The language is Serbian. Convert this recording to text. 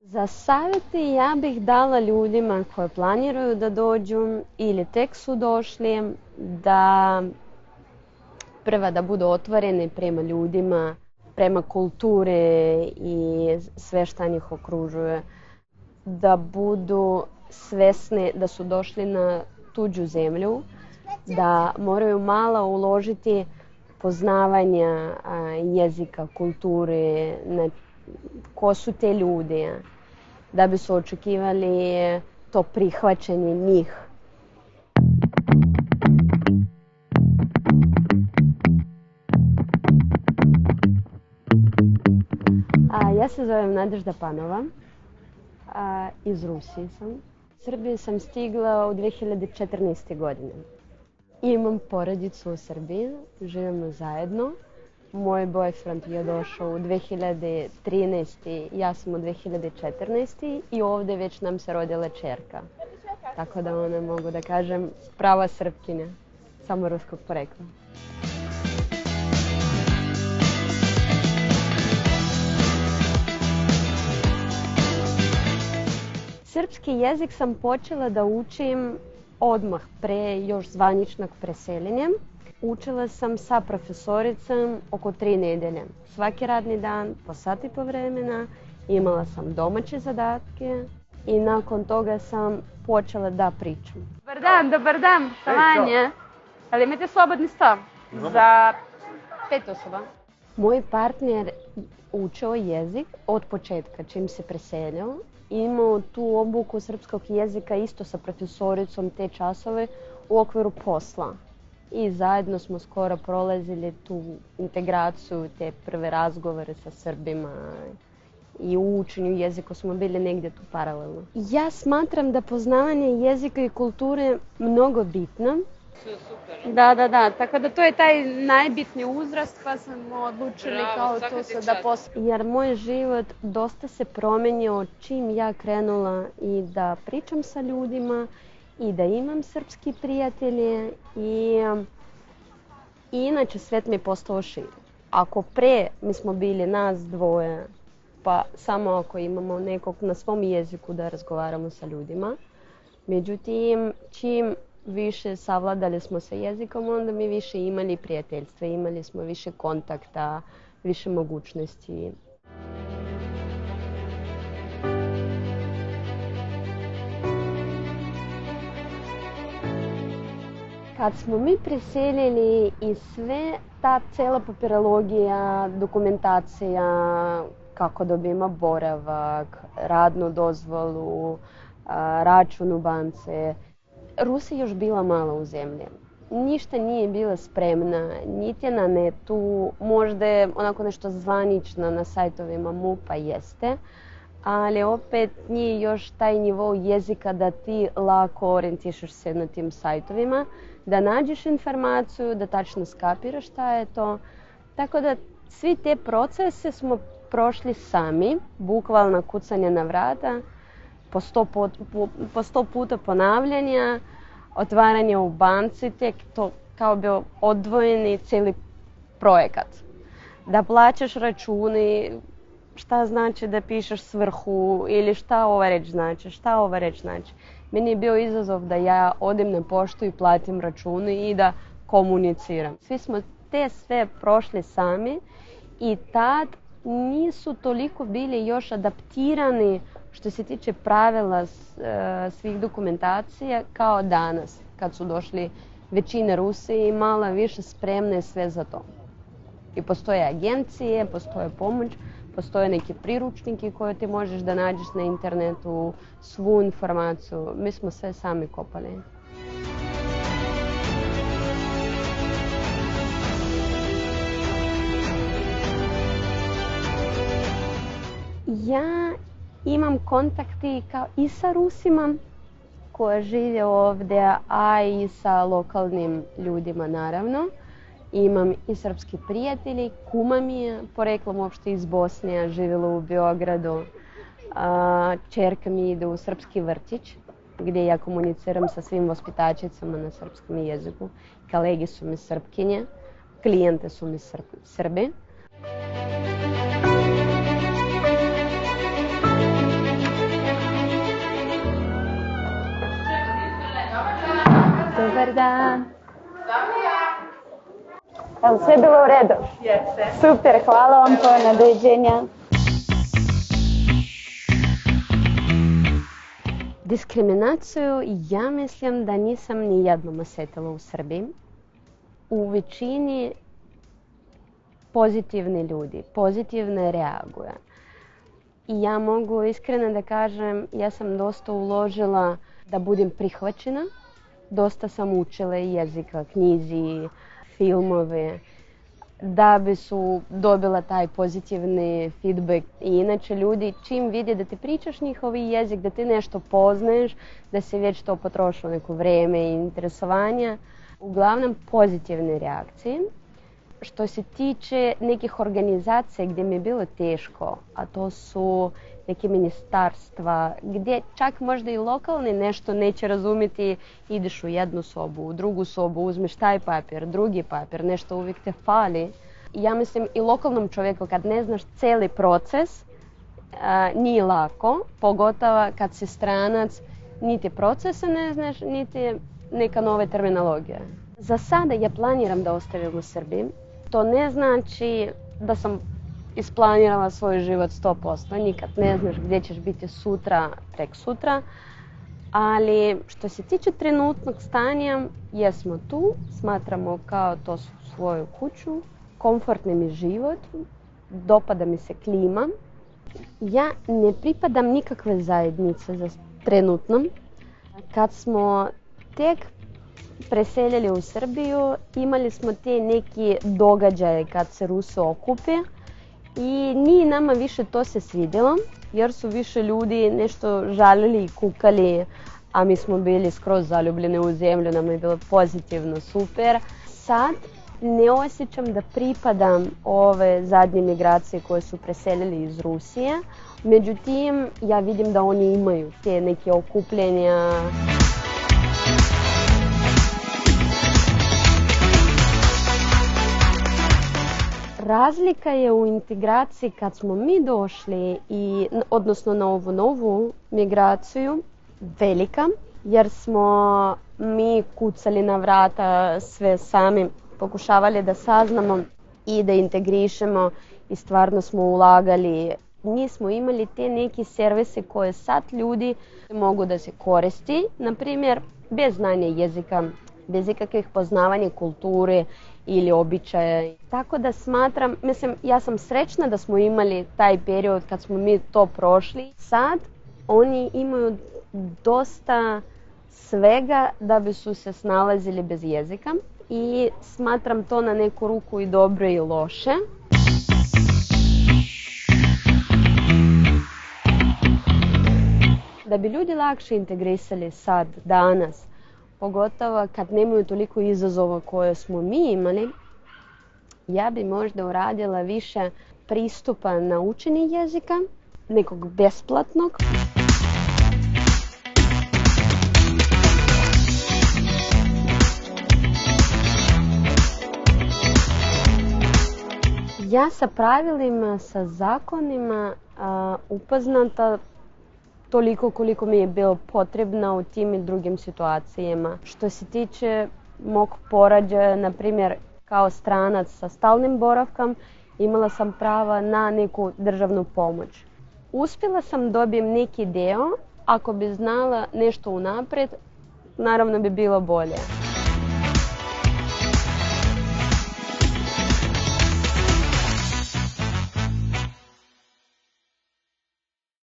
Za savjete ja bih dala ljudima koji planiraju da dođu ili tek su došli da prva da budu otvoreni prema ljudima, prema kulturi i sve šta njih okružuje, da budu svesni da su došli na tuđu zemlju, da moraju malo uložiti poznavanja jezika, kulture, ko su te ljudi, da bi su očekivali to prihvaćanje njih. Ja se zovem Nadežda Panova, iz Rusije sam. U Srbiji sam stigla u 2014. godine. Imam porodicu u Srbiji, živimo zajedno. Moj boyfriend je došao u 2013. Ja sam u 2014. i ovdje već nam se rodila čerka. Tako da ona, mogu da kažem, prava Srpkinja, samo ruskog porekla. Srpski jezik sam počela da učim odmah pre još zvaničnog preseljenja. Učila sam sa profesoricom oko 3 nedelje. Svaki radni dan, po sat i po vremena, imala sam domaće zadatke i nakon toga sam počela da pričam. Dobar dan, štovanje. Ali imate slobodni stav za 5 osoba? Moj partner učio jezik od početka, čim se preselio. Imao tu obuku srpskog jezika isto sa profesoricom te časove u okviru posla. I zajedno smo skoro prolazili tu integraciju, te prve razgovore sa Srbima i u učenju jezika smo bili negdje tu paralelno. Ja smatram da poznavanje jezika i kulture mnogo bitno. Da, tako da to je taj najbitniji uzrast pa smo odlučili kao to se da posle. Jer moj život dosta se promenio čim ja krenula i da pričam sa ljudima i da imam srpski prijatelje i inače svet mi je postao širi. Ako pre mi smo bili nas dvoje, pa samo ako imamo nekog na svom jeziku da razgovaramo sa ljudima. Međutim, čim više savladali smo sa jezikom, onda mi više imali prijateljstva, imali smo više kontakta, više mogućnosti. Kad smo mi preselili i sve ta cela papirologija, dokumentacija, kako dobijemo boravak, radnu dozvolu, račun u banci, Rusija još bila malo u zemlji. Ništa nije bila spremna, niti na netu, možda je onako nešto zvanično na sajtovima MUP-a jeste, ali opet nije još taj nivo jezika da ti lako orijentišeš se na tim sajtovima, da nađeš informaciju, da tačno skapiraš šta je to. Tako da svi te procese smo prošli sami, bukvalno kucanje na vrata, po 100 puta ponavljanja, otvaranje u banci, tek to kao bio odvojeni cijeli projekat. Da plaćaš računi, šta znači da pišeš svrhu ili šta ova reč znači. Meni je bio izazov da ja odem na poštu i platim račune i da komuniciram. Svi smo te sve prošli sami i tad nisu toliko bili još adaptirani što se tiče pravila svih dokumentacija kao danas, kad su došli većina Rusije i mala više spremne sve za to. I postoje agencije, postoje pomoć, postoje neki priručniki koje ti možeš da nađeš na internetu, svu informaciju. Mi smo sve sami kopali. Ja imam kontakti i sa Rusima koji žive ovdje, a i sa lokalnim ljudima naravno. Imam i srpski prijatelji, kuma mi je poreklom uopšte iz Bosne, živjela u Beogradu. Čerka mi ide u srpski vrtić, gdje ja komuniciram sa svim vaspitačicama na srpskom jeziku. Kolege su mi Srpkinje, klijente su mi Srbi. Dobar dan. Je li sve bilo u redu? Jeste. Super, hvala vam puno, doviđenja. Diskriminaciju ja mislim da nisam ni jednom osjetila u Srbiji. U većini pozitivni ljudi, pozitivno reaguju. I ja mogu iskreno da kažem, ja sam dosta uložila da budem prihvaćena. Dosta sam učila jezika, knjizi, filmove, da bi su dobila taj pozitivni feedback. I inače ljudi čim vide da ti pričaš njihovi jezik, da ti nešto poznaješ, da si već to potrošilo neko vreme i interesovanja, uglavnom pozitivne reakcije. Što se tiče nekih organizacija gdje mi je bilo teško, a to su neke ministarstva, gdje čak možda i lokalni nešto neće razumjeti, ideš u jednu sobu, u drugu sobu, uzmeš taj papir, drugi papir, nešto uvijek te fali. Ja mislim i lokalnom čovjeku kad ne znaš cijeli proces, nije lako, pogotovo kad si stranac, niti procesa ne znaš, niti neka nova terminologija. Za sada ja planiram da ostavim u Srbiji. To ne znači da sam isplanirala svoj život 100%. Nikad ne znaš gdje ćeš biti sutra, prek sutra. Ali što se tiče trenutnog stanja, jesmo tu, smatramo kao to svoju kuću. Komfortni mi život, dopada mi se klima. Ja ne pripadam nikakve zajednice za trenutno. Kad smo tek preseljali u Srbiju, imali smo te neki događaje kad se Rusi okupe i nije nama više to se svidjelo jer su više ljudi nešto žalili i kukali, a mi smo bili skroz zaljubljeni u zemlju, nam je bilo pozitivno, super. Sad ne osjećam da pripadam ove zadnje migracije koje su preselili iz Rusije, međutim ja vidim da oni imaju te neke okupljenja. Razlika je u integraciji kad smo mi došli, odnosno na ovu novu migraciju, velika, jer smo mi kucali na vrata sve sami, pokušavali da saznamo i da integrišemo i stvarno smo ulagali. Nismo imali te neki servise koje sad ljudi mogu da se koristi, na primjer bez znanja jezika, bez ikakvih poznavanja kulture ili običaja. Tako da smatram, ja sam srećna da smo imali taj period kad smo mi to prošli. Sad oni imaju dosta svega da bi su se snalazili bez jezika i smatram to na neku ruku i dobro i loše. Da bi ljudi lakše integrisali sad, danas, pogotovo kad nemaju toliko izazova koje smo mi imali, ja bi možda uradila više pristupa na učenje jezika, nekog besplatnog. Ja sa pravilima, sa zakonima upoznata toliko koliko mi je bilo potrebno u tim i drugim situacijama. Što se tiče mog porođaja, na primjer, kao stranac sa stalnim boravkom, imala sam prava na neku državnu pomoć. Uspjela sam dobijem neki deo, ako bi znala nešto unaprijed, naravno bi bilo bolje.